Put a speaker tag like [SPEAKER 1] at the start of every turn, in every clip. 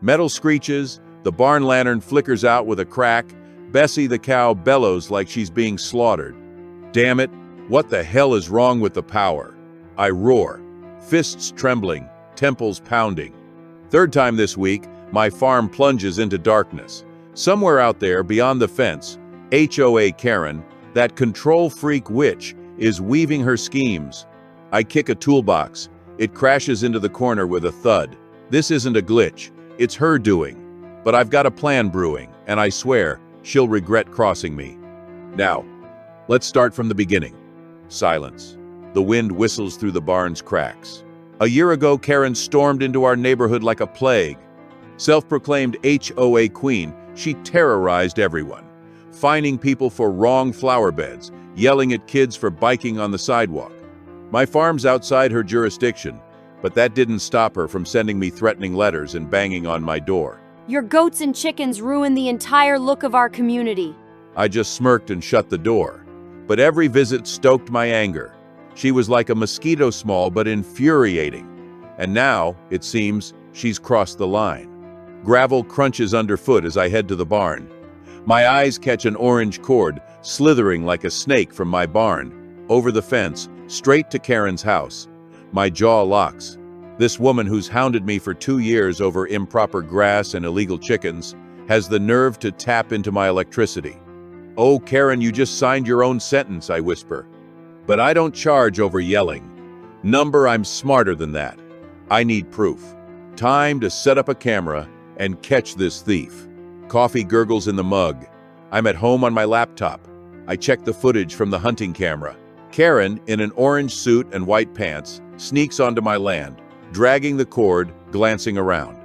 [SPEAKER 1] Metal screeches, the barn lantern flickers out with a crack, Bessie the cow bellows like she's being slaughtered. Damn it, what the hell is wrong with the power? I roar, fists trembling, temples pounding. Third time this week, my farm plunges into darkness. Somewhere out there beyond the fence, HOA Karen, that control freak witch, is weaving her schemes. I kick a toolbox. It crashes into the corner with a thud. This isn't a glitch, it's her doing. But I've got a plan brewing, and I swear, she'll regret crossing me. Now, let's start from the beginning. Silence. The wind whistles through the barn's cracks. A year ago, Karen stormed into our neighborhood like a plague. Self-proclaimed HOA queen, she terrorized everyone, fining people for wrong flower beds, yelling at kids for biking on the sidewalk. My farm's outside her jurisdiction, but that didn't stop her from sending me threatening letters and banging on my door.
[SPEAKER 2] Your goats and chickens ruin the entire look of our community.
[SPEAKER 1] I just smirked and shut the door. But every visit stoked my anger. She was like a mosquito small but infuriating. And now, it seems, she's crossed the line. Gravel crunches underfoot as I head to the barn. My eyes catch an orange cord slithering like a snake from my barn, over the fence, straight to Karen's house. My jaw locks. This woman who's hounded me for 2 years over improper grass and illegal chickens has the nerve to tap into my electricity. "Oh, Karen, you just signed your own sentence," I whisper. But I don't charge over yelling. Number, I'm smarter than that. I need proof. Time to set up a camera and catch this thief. Coffee gurgles in the mug. I'm at home on my laptop. I check the footage from the hunting camera. Karen, in an orange suit and white pants, sneaks onto my land, dragging the cord, glancing around.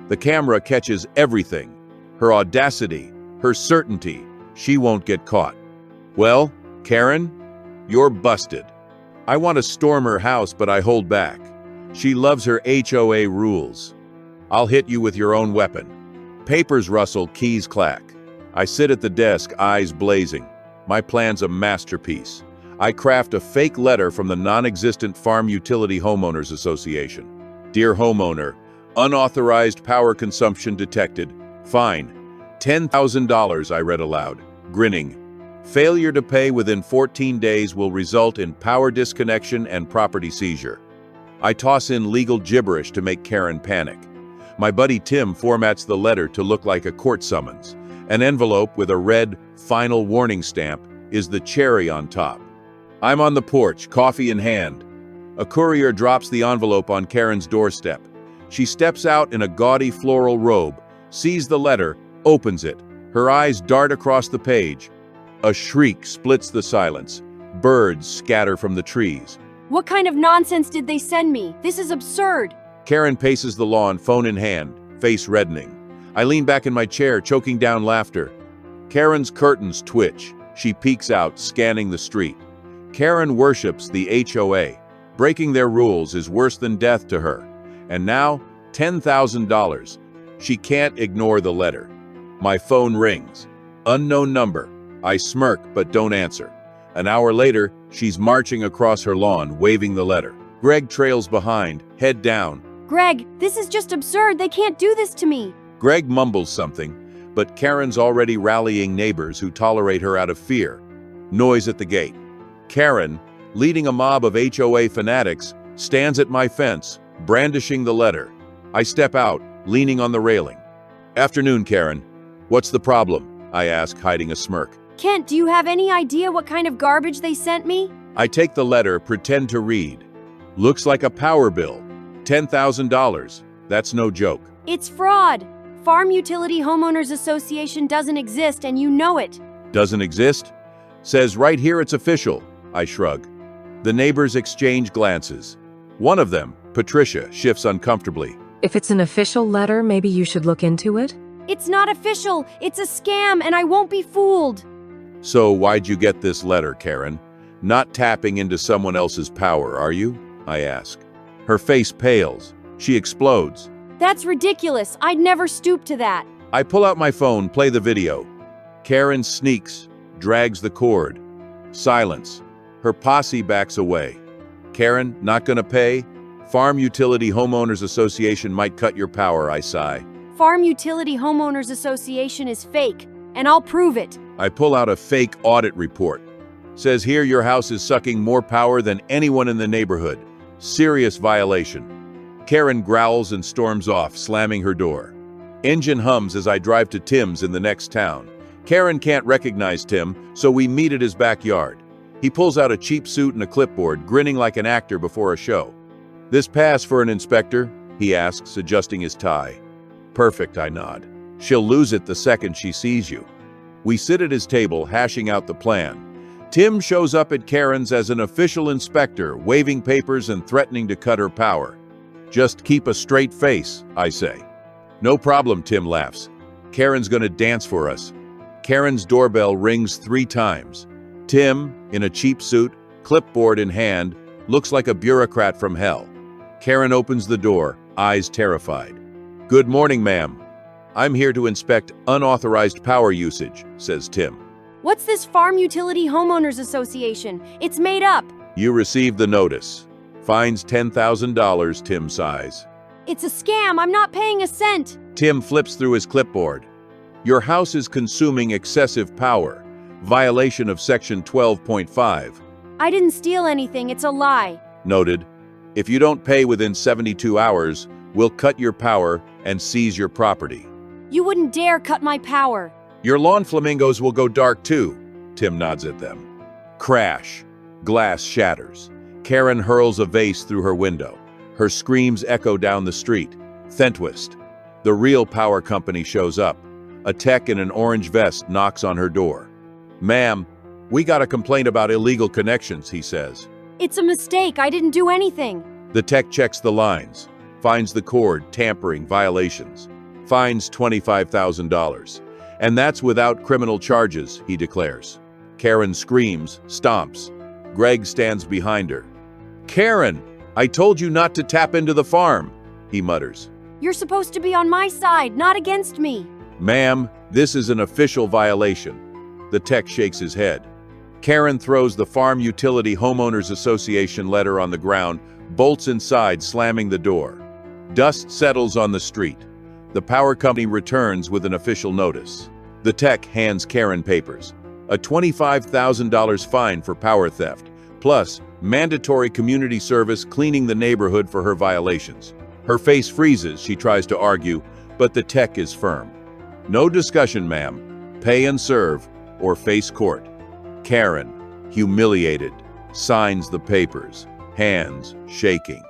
[SPEAKER 1] The camera catches everything. Her audacity, her certainty. She won't get caught. Well, Karen, you're busted. I want to storm her house, but I hold back. She loves her HOA rules. I'll hit you with your own weapon. Papers rustle, keys clack. I sit at the desk, eyes blazing. My plan's a masterpiece. I craft a fake letter from the non-existent Farm Utility Homeowners Association. Dear homeowner, unauthorized power consumption detected. Fine. $10,000, I read aloud, grinning. Failure to pay within 14 days will result in power disconnection and property seizure. I toss in legal gibberish to make Karen panic. My buddy Tim formats the letter to look like a court summons. An envelope with a red, final warning stamp is the cherry on top. I'm on the porch, coffee in hand. A courier drops the envelope on Karen's doorstep. She steps out in a gaudy floral robe, sees the letter, opens it. Her eyes dart across the page. A shriek splits the silence. Birds scatter from the trees.
[SPEAKER 2] What kind of nonsense did they send me? This is absurd.
[SPEAKER 1] Karen paces the lawn, phone in hand, face reddening. I lean back in my chair, choking down laughter. Karen's curtains twitch. She peeks out, scanning the street. Karen worships the HOA. Breaking their rules is worse than death to her. And now, $10,000. She can't ignore the letter. My phone rings. Unknown number. I smirk but don't answer. An hour later, she's marching across her lawn, waving the letter. Greg trails behind, head down.
[SPEAKER 2] Greg, this is just absurd. They can't do this to me.
[SPEAKER 1] Greg mumbles something, but Karen's already rallying neighbors who tolerate her out of fear. Noise at the gate. Karen, leading a mob of HOA fanatics, stands at my fence, brandishing the letter. I step out, leaning on the railing. Afternoon, Karen. What's the problem? I ask, hiding a smirk.
[SPEAKER 2] Kent, do you have any idea what kind of garbage they sent me?
[SPEAKER 1] I take the letter, pretend to read. Looks like a power bill. $10,000. That's no joke.
[SPEAKER 2] It's fraud. Farm Utility Homeowners Association doesn't exist, and you know it.
[SPEAKER 1] Doesn't exist? Says right here it's official. I shrug. The neighbors exchange glances. One of them, Patricia, shifts uncomfortably.
[SPEAKER 3] If it's an official letter, maybe you should look into it?
[SPEAKER 2] It's not official. It's a scam, and I won't be fooled.
[SPEAKER 1] So why'd you get this letter, Karen? Not tapping into someone else's power, are you? I ask. Her face pales. She explodes.
[SPEAKER 2] That's ridiculous. I'd never stoop to that.
[SPEAKER 1] I pull out my phone, play the video. Karen sneaks, drags the cord. Silence. Her posse backs away. Karen, not gonna pay? Farm Utility Homeowners Association might cut your power, I sigh.
[SPEAKER 2] Farm Utility Homeowners Association is fake, and I'll prove it.
[SPEAKER 1] I pull out a fake audit report. Says here your house is sucking more power than anyone in the neighborhood. Serious violation. Karen growls and storms off, slamming her door. Engine hums as I drive to Tim's in the next town. Karen can't recognize Tim, so we meet at his backyard. He pulls out a cheap suit and a clipboard, grinning like an actor before a show. "This pass for an inspector?" he asks, adjusting his tie. "Perfect," I nod. "She'll lose it the second she sees you." We sit at his table, hashing out the plan. Tim shows up at Karen's as an official inspector, waving papers and threatening to cut her power. "Just keep a straight face," I say. "No problem," Tim laughs. "Karen's gonna dance for us." Karen's doorbell rings 3 times. Tim, in a cheap suit, clipboard in hand, looks like a bureaucrat from hell. Karen opens the door, eyes terrified. "Good morning, ma'am. I'm here to inspect unauthorized power usage," says Tim.
[SPEAKER 2] What's this Farm Utility Homeowners Association? It's made up.
[SPEAKER 1] "You received the notice. Fines $10,000, Tim sighs.
[SPEAKER 2] It's a scam. I'm not paying a cent.
[SPEAKER 1] Tim flips through his clipboard. "Your house is consuming excessive power. Violation of Section 12.5.
[SPEAKER 2] I didn't steal anything. It's a lie.
[SPEAKER 1] Noted. If you don't pay within 72 hours, we'll cut your power and seize your property."
[SPEAKER 2] You wouldn't dare cut my power.
[SPEAKER 1] "Your lawn flamingos will go dark too," Tim nods at them. Crash. Glass shatters. Karen hurls a vase through her window. Her screams echo down the street. Thentwist. The real power company shows up. A tech in an orange vest knocks on her door. "Ma'am, we got a complaint about illegal connections," he says.
[SPEAKER 2] It's a mistake. I didn't do anything.
[SPEAKER 1] The tech checks the lines, finds the cord, tampering, violations. Fines $25,000. "And that's without criminal charges," he declares. Karen screams, stomps. Greg stands behind her. "Karen, I told you not to tap into the farm," he mutters.
[SPEAKER 2] You're supposed to be on my side, not against me.
[SPEAKER 1] "Ma'am, this is an official violation." The tech shakes his head. Karen throws the Farm Utility Homeowners Association letter on the ground, bolts inside, slamming the door. Dust settles on the street. The power company returns with an official notice. The tech hands Karen papers. A $25,000 fine for power theft, plus mandatory community service cleaning the neighborhood for her violations. Her face freezes, she tries to argue, but the tech is firm. "No discussion, ma'am. Pay and serve, or face court." Karen, humiliated, signs the papers, hands shaking.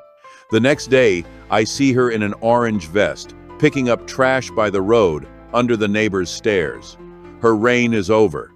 [SPEAKER 1] The next day, I see her in an orange vest, picking up trash by the road under the neighbor's stairs. Her reign is over.